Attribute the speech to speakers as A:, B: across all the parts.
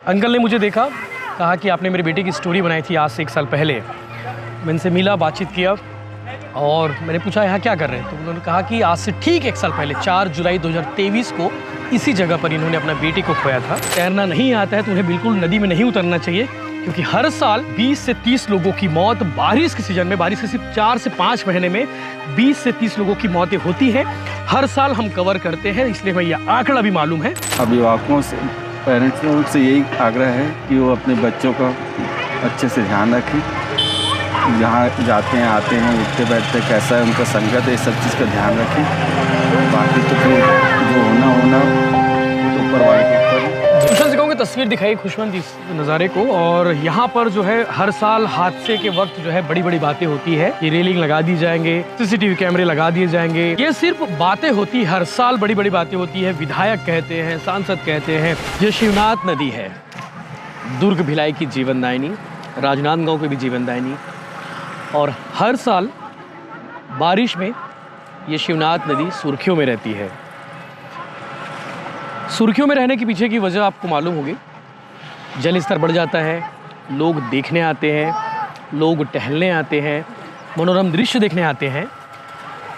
A: Uncle ने मुझे देखा, कहा कि आपने मेरे बेटे की स्टोरी बनाई थी आज से 1 साल पहले। मैं इनसे मिला, बातचीत किया और मैंने पूछा यहाँ क्या कर रहे हैं, तो उन्होंने कहा कि आज से ठीक 1 साल पहले 4 जुलाई 2023 को इसी जगह पर इन्होंने अपना बेटे को खोया था। तैरना नहीं आता है तो उन्हें बिल्कुल नदी में नहीं उतरना चाहिए, क्योंकि हर साल 20 से 30 लोगों की मौत बारिश के सीजन में, बारिश के सिर्फ 4 से 5 महीने में 20 से 30 लोगों की मौतें होती हैं। हर साल हम कवर करते हैं, इसलिए हमें यह आंकड़ा भी मालूम है।
B: अभिभावकों से, पेरेंट्स से यही आग्रह है कि वो अपने बच्चों का अच्छे से ध्यान रखें। जहाँ जाते हैं, आते हैं, उठते बैठते कैसा है उनका संगत है, इस सब चीज़ का ध्यान रखें। बाकी तो फिर जो होना तो ऊपर वाले के ऊपर।
A: खुशवंत से कहूँगा तस्वीर दिखाई खुशवंत इस नज़ारे को। और यहाँ पर जो है हर साल हादसे के वक्त जो है बड़ी बड़ी बातें होती है। ये रेलिंग लगा दी जाएंगे, सीसीटीवी कैमरे लगा दिए जाएंगे। ये सिर्फ बातें होती, हर साल बड़ी बड़ी बातें होती है। विधायक कहते हैं, सांसद कहते हैं। ये शिवनाथ नदी है, दुर्ग भिलाई की जीवनदायिनी, राजनांदगांव की भी जीवनदायिनी। और हर साल बारिश में ये शिवनाथ नदी सुर्खियों में रहती है। सुर्खियों में रहने के पीछे की वजह आपको मालूम होगी। जल स्तर बढ़ जाता है, लोग देखने आते हैं, लोग टहलने आते हैं, मनोरम दृश्य देखने आते हैं।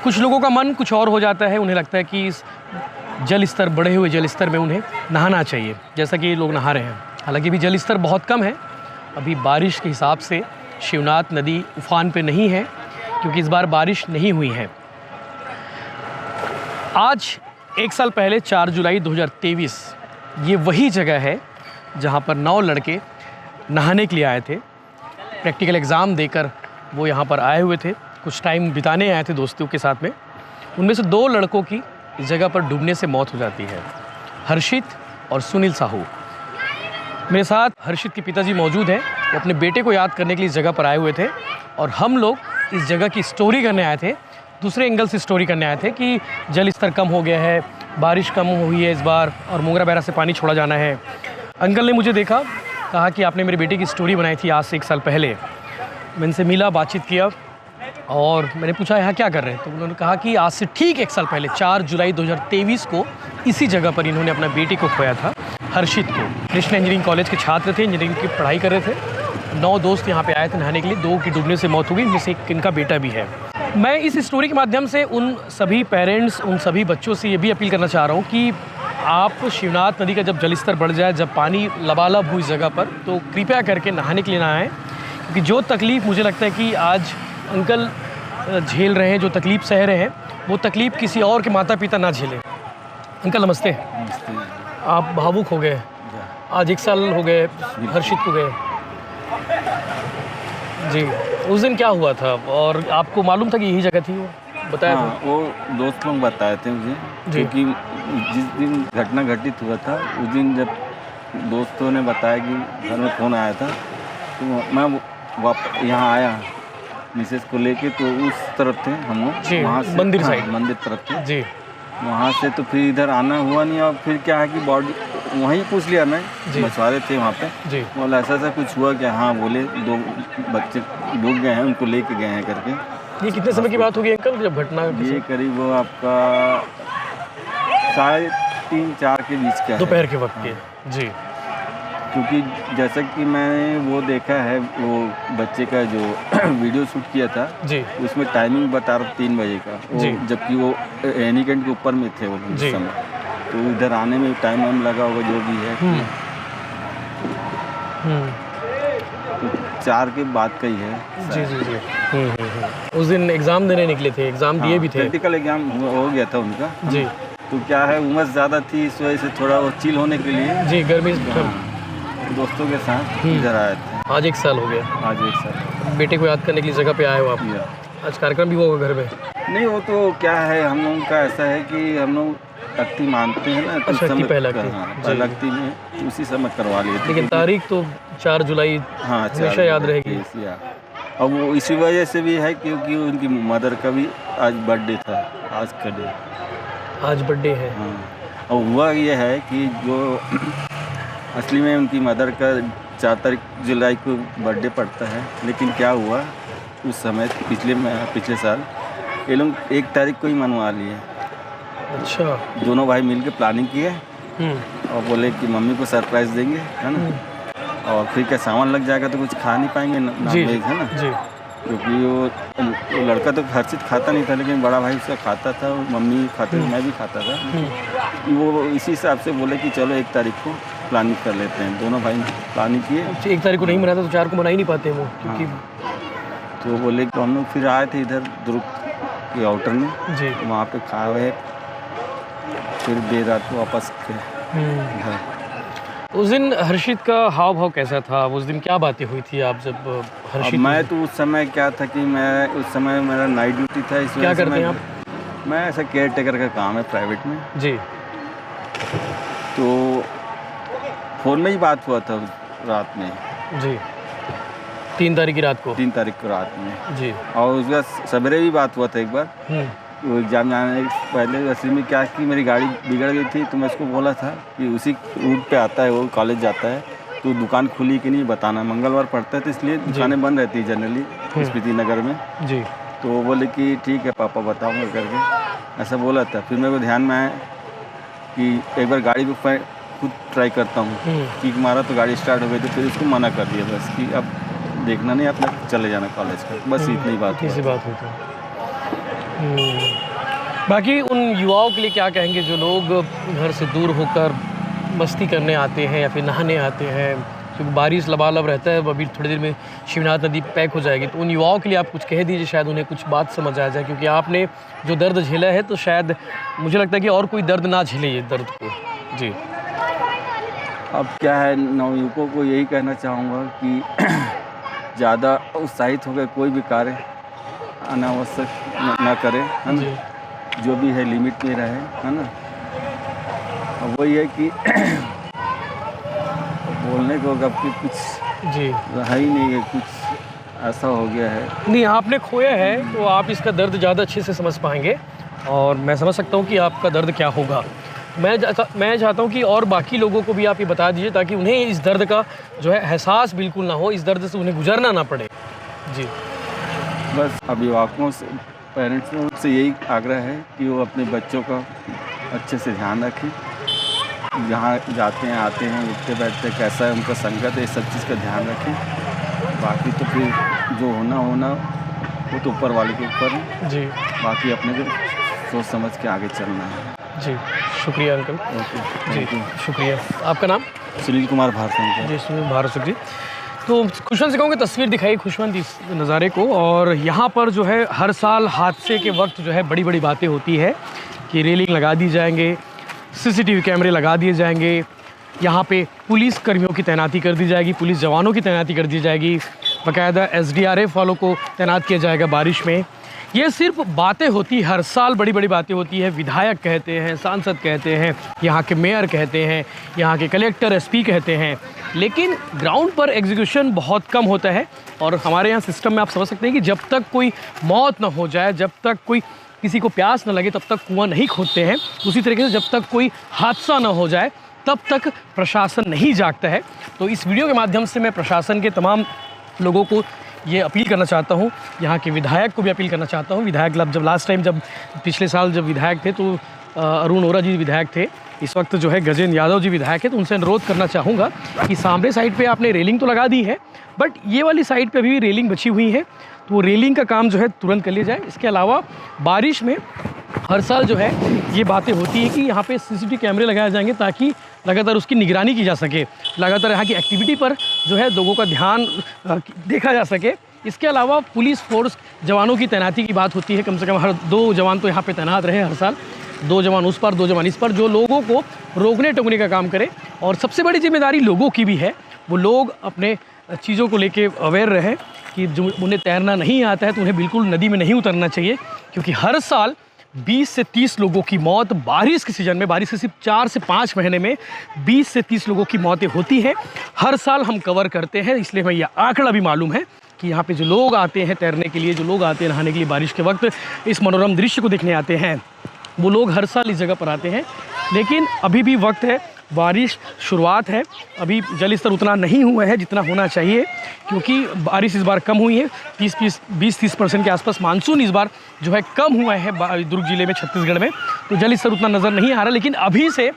A: कुछ लोगों का मन कुछ और हो जाता है, उन्हें लगता है कि इस जल स्तर, बढ़े हुए जल स्तर में उन्हें नहाना चाहिए, जैसा कि ये लोग नहा रहे हैं। हालांकि अभी जल स्तर बहुत कम है, अभी बारिश के हिसाब से शिवनाथ नदी उफान पे नहीं है, क्योंकि इस बार बारिश नहीं हुई है। आज 1 साल पहले 4 जुलाई 2023 ये वही जगह है जहाँ पर 9 लड़के नहाने के लिए आए थे। प्रैक्टिकल एग्ज़ाम देकर वो यहाँ पर आए हुए थे, कुछ टाइम बिताने आए थे दोस्तों के साथ में। उनमें से 2 लड़कों की इस जगह पर डूबने से मौत हो जाती है, हर्षित और सुनील साहू। मेरे साथ हर्षित के पिताजी मौजूद हैं। वो अपने बेटे को याद करने के लिए इस जगह पर आए हुए थे और हम लोग इस जगह की स्टोरी करने आए थे। दूसरे एंगल से स्टोरी करने आए थे कि जल स्तर कम हो गया है, बारिश कम हुई है इस बार और मोगरा बैरा से पानी छोड़ा जाना है। अंकल ने मुझे देखा, कहा कि आपने मेरे बेटे की स्टोरी बनाई थी आज से 1 साल पहले। मैं इनसे मिला, बातचीत किया और मैंने पूछा यहाँ क्या कर रहे हैं, तो उन्होंने कहा कि आज से ठीक 1 साल पहले 4 जुलाई 2023 को इसी जगह पर इन्होंने अपना बेटे को खोया था, हर्षित को। नेशनल इंजीनियरिंग कॉलेज के छात्र थे, इंजीनियरिंग की पढ़ाई कर रहे थे। 9 दोस्त यहाँ पे आए थे नहाने के लिए, 2 की डूबने से मौत हो गई, जिनसे एक इनका बेटा भी है। मैं इस स्टोरी के माध्यम से उन सभी पेरेंट्स, उन सभी बच्चों से ये भी अपील करना चाह रहा हूँ कि आप शिवनाथ नदी का जब जलस्तर बढ़ जाए, जब पानी लबालब हो इस जगह पर, तो कृपया करके नहाने के लिए ना आएँ। क्योंकि जो तकलीफ़ मुझे लगता है कि आज अंकल झेल रहे हैं, जो तकलीफ़ सह रहे हैं, वो तकलीफ़ किसी और के माता पिता ना झेलें। अंकल नमस्ते।
B: नमस्ते।
A: आप भावुक हो गए, आज 1 साल हो गए हर्षित को गए जी। उस दिन क्या हुआ था और आपको मालूम था कि यही जगह थी? वो बताया था?
B: वो दोस्त लोग बताए थे मुझे, क्योंकि जिस दिन घटना घटित हुआ था उस दिन जब दोस्तों ने बताया कि घर में फ़ोन आया था, तो मैं यहाँ आया मिसेस को लेके, तो उस तरफ थे हम लोग, वहाँ से
A: मंदिर साइड,
B: मंदिर तरफ थे
A: जी।
B: वहाँ से तो फिर इधर आना हुआ नहीं। और फिर क्या है कि बॉडी वहीं पूछ लिया मैं, मछुआरे थे वहाँ पे जी। बोला ऐसा कुछ हुआ क्या? हाँ बोले 2 बच्चे डूब गए हैं, उनको लेके गए हैं करके।
A: ये कितने समय की बात होगी अंकल जब घटना?
B: ये करीब वो आपका 3:30-4 के बीच का,
A: दोपहर के वक्त के जी।
B: क्योंकि जैसा कि मैंने वो देखा है, वो बच्चे का जो वीडियो शूट किया था जी, उसमें टाइमिंग बता रहा 3 बजे का, जबकि वो एनीकैंट के ऊपर में थे वो उस समय। तो इधर आने में टाइम लगा होगा जो भी है। तो 4 के बाद का ही है
A: जी जी जी। उस दिन एग्ज़ाम देने निकले थे, एग्ज़ाम दिए भी थे,
B: प्रैक्टिकल एग्जाम हो गया था उनका
A: जी।
B: तो क्या है, उमस ज़्यादा थी, इस वजह से थोड़ा वो चिल होने के लिए
A: जी, गर्मी
B: दोस्तों के साथ इधर आए थे।
A: आज 1 साल हो गया।
B: आज 1 साल।
A: बेटे को याद करने के लिए जगह पे आए हो आप? आज कार्यक्रम भी होगा घर में?
B: नहीं, वो तो क्या है, हम लोगों का ऐसा है कि हम लोग अक्ति मानते हैं ना, तो पहला अक्ति में उसी समय करवा लिए।
A: लेकिन तारीख तो 4 जुलाई हमेशा याद रहेगी।
B: और वो इसी वजह से भी है क्योंकि उनकी मदर का भी आज बर्थडे था, आज का डे,
A: आज बर्थडे है।
B: हाँ। और हुआ ये है कि जो असली में उनकी मदर का 4 जुलाई को बर्थडे पड़ता है, लेकिन क्या हुआ उस समय पिछले साल ये लोग 1 तारीख को ही मनवा लिए।
A: अच्छा।
B: दोनों भाई मिलकर प्लानिंग किए और बोले कि मम्मी को सरप्राइज़ देंगे, है ना। और फिर क्या सामान लग जाएगा तो कुछ खा नहीं पाएंगे नॉन
A: जी
B: वेज, है ना।
A: जी
B: क्योंकि वो लड़का तो हर चीज़ खाता नहीं था, लेकिन बड़ा भाई उसका खाता था, और मम्मी खाते थे, मैं भी खाता था। वो इसी हिसाब से बोले कि चलो 1 तारीख को प्लानिंग कर लेते हैं। दोनों भाई प्लानिंग किए।
A: 1 तारीख को नहीं मनाता तो 4 को मना ही नहीं पाते वो, क्योंकि
B: तो बोले कि हम लोग फिर आए थे इधर दुर्ग के आउटर में,
A: जी
B: वहाँ पे खाए, फिर देर रात को वापस घर।
A: उस दिन हर्षित का हाव भाव कैसा था? उस दिन क्या बातें हुई थी आप जब
B: अब
A: हर्षित
B: मैं तो उस समय क्या था कि मैं उस समय मेरा नाइट ड्यूटी था, इस
A: क्या
B: वजह से
A: करते हैं आप?
B: मैं ऐसा केयर टेकर का काम है प्राइवेट में।
A: जी
B: तो फ़ोन में ही बात हुआ था रात में,
A: जी 3 तारीख की रात को।
B: 3 तारीख को रात में।
A: जी
B: और उसके बाद सवेरे भी बात हुआ था एक बार। वो एग्ज़ाम जाने से पहले असली में क्या कि मेरी गाड़ी बिगड़ गई थी, तो मैं उसको बोला था कि उसी रूट पे आता है, वो कॉलेज जाता है, तो दुकान खुली कि नहीं बताना। मंगलवार पड़ता है तो इसलिए दुकानें बंद रहती है जनरली स्मृति नगर में।
A: जी
B: तो वो बोले कि ठीक है पापा बताऊँगा करके, ऐसा बोला था। फिर मेरे को ध्यान में आया कि एक बार गाड़ी को खुद ट्राई करता हूँ, कि मारा तो गाड़ी स्टार्ट हो गई, तो फिर उसको मना कर दिया बस कि अब देखना नहीं, अपना चले जाना कॉलेज का, बस इतनी बात
A: इसी बात हुई थी। बाकी उन युवाओं के लिए क्या कहेंगे जो लोग घर से दूर होकर मस्ती करने आते हैं या फिर नहाने आते हैं, क्योंकि बारिश लबालब रहता है, अभी थोड़ी देर में शिवनाथ नदी पैक हो जाएगी, तो उन युवाओं के लिए आप कुछ कह दीजिए, शायद उन्हें कुछ बात समझ आ जाए, क्योंकि आपने जो दर्द झेला है तो शायद मुझे लगता है कि और कोई दर्द ना झेले ये दर्द को। जी
B: अब क्या है, नवयुवकों को यही कहना चाहूँगा कि ज़्यादा उत्साहित होकर कोई भी कार्य अनावश्यक ना करे, है ना। जो भी है लिमिट में रहे, है ना। अब वही है कि बोलने को अब कि कुछ
A: जी
B: रहा ही नहीं है, कुछ ऐसा हो गया है।
A: नहीं, आपने खोया है तो आप इसका दर्द ज़्यादा अच्छे से समझ पाएंगे, और मैं समझ सकता हूँ कि आपका दर्द क्या होगा। मैं चाहता हूँ कि और बाकी लोगों को भी आप ये बता दीजिए, ताकि उन्हें इस दर्द का जो है एहसास बिल्कुल ना हो, इस दर्द से उन्हें गुजरना ना पड़े। जी
B: बस अभिभावकों से, पेरेंट्स से यही आग्रह है कि वो अपने बच्चों का अच्छे से ध्यान रखें। जहाँ जाते हैं, आते हैं, उठते बैठते, कैसा है उनका संगत है, इस सब चीज़ का ध्यान रखें। बाकी तो फिर जो होना वो तो ऊपर वाले के ऊपर है।
A: जी
B: बाकी अपने को सोच समझ के आगे चलना है।
A: जी शुक्रिया अंकल।
B: ओके
A: जी शुक्रिया। आपका नाम?
B: सुनील कुमार भारती।
A: जी सुनील भारत जी। तो खुशवंत से कहूँगी तस्वीर दिखाई खुशवंत इस नज़ारे को, और यहाँ पर जो है हर साल हादसे के वक्त जो है बड़ी बड़ी बातें होती है कि रेलिंग लगा दी जाएंगे, सीसीटीवी कैमरे लगा दिए जाएंगे, यहाँ पे पुलिस कर्मियों की तैनाती कर दी जाएगी, पुलिस जवानों की तैनाती कर दी जाएगी, बाकायदा SDRF वालों को तैनात किया जाएगा बारिश में। ये सिर्फ बातें होती, हर साल बड़ी बड़ी बातें होती है। विधायक कहते हैं, सांसद कहते हैं, यहाँ के मेयर कहते हैं, यहाँ के कलेक्टर SP कहते हैं, लेकिन ग्राउंड पर एग्जीक्यूशन बहुत कम होता है। और हमारे यहाँ सिस्टम में आप समझ सकते हैं कि जब तक कोई मौत ना हो जाए, जब तक कोई किसी को प्यास न लगे, तब तक कुआं नहीं खोदते हैं। उसी तरीके से जब तक कोई हादसा ना हो जाए, तब तक प्रशासन नहीं जागता है। तो इस वीडियो के माध्यम से मैं प्रशासन के तमाम लोगों को ये अपील करना चाहता हूँ, यहाँ के विधायक को भी अपील करना चाहता हूँ। विधायक जब लास्ट टाइम जब पिछले साल जब विधायक थे तो अरुण ओरा जी विधायक थे, इस वक्त जो है गजेंद्र यादव जी विधायक है, तो उनसे अनुरोध करना चाहूँगा कि सामने साइड पे आपने रेलिंग तो लगा दी है, बट ये वाली साइड पे अभी भी रेलिंग बची हुई है, तो वो रेलिंग का काम जो है तुरंत कर लिया जाए। इसके अलावा बारिश में हर साल जो है ये बातें होती है कि यहाँ पे CCTV कैमरे लगाए जाएंगे, ताकि लगातार उसकी निगरानी की जा सके, लगातार यहाँ की एक्टिविटी पर जो है लोगों का ध्यान देखा जा सके। इसके अलावा पुलिस फोर्स जवानों की तैनाती की बात होती है, कम से कम हर 2 जवान तो यहाँ पे तैनात रहे हर साल, 2 जवान उस पर 2 जवान इस पर, जो लोगों को रोकने टोकने का काम करे। और सबसे बड़ी जिम्मेदारी लोगों की भी है, वो लोग अपने चीज़ों को लेके अवेयर रहें कि जो उन्हें तैरना नहीं आता है तो उन्हें बिल्कुल नदी में नहीं उतरना चाहिए, क्योंकि हर साल 20 से 30 लोगों की मौत बारिश के सीज़न में, बारिश के सिर्फ 4 से 5 महीने में 20 से 30 लोगों की मौतें होती हैं। हर साल हम कवर करते हैं, इसलिए हमें यह आंकड़ा भी मालूम है कि यहाँ पे जो लोग आते हैं तैरने के लिए, जो लोग आते हैं नहाने के लिए बारिश के वक्त, इस मनोरम दृश्य को देखने आते हैं, वो लोग हर साल इस जगह पर आते हैं। लेकिन अभी भी वक्त है, बारिश शुरुआत है, अभी जल स्तर उतना नहीं हुआ है जितना होना चाहिए, क्योंकि बारिश इस बार कम हुई है। 20-30% के आसपास मानसून इस बार जो है कम हुआ है दुर्ग जिले में, छत्तीसगढ़ में, तो जल स्तर उतना नज़र नहीं आ रहा। लेकिन अभी से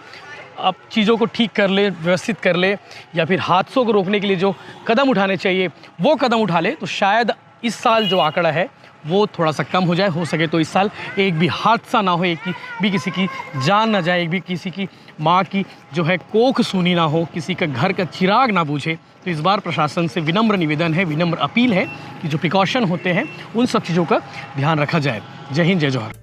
A: अब चीज़ों को ठीक कर ले, व्यवस्थित कर ले, या फिर हादसों को रोकने के लिए जो कदम उठाने चाहिए वो कदम उठा ले, तो शायद इस साल जो आंकड़ा है वो थोड़ा सा कम हो जाए। हो सके तो इस साल एक भी हादसा ना हो, एक भी किसी की जान ना जाए, एक भी किसी की माँ की जो है कोख सूनी ना हो, किसी का घर का चिराग ना बुझे। तो इस बार प्रशासन से विनम्र निवेदन है, विनम्र अपील है कि जो प्रिकॉशन होते हैं उन सब चीज़ों का ध्यान रखा जाए। जय हिंद, जय जौहर।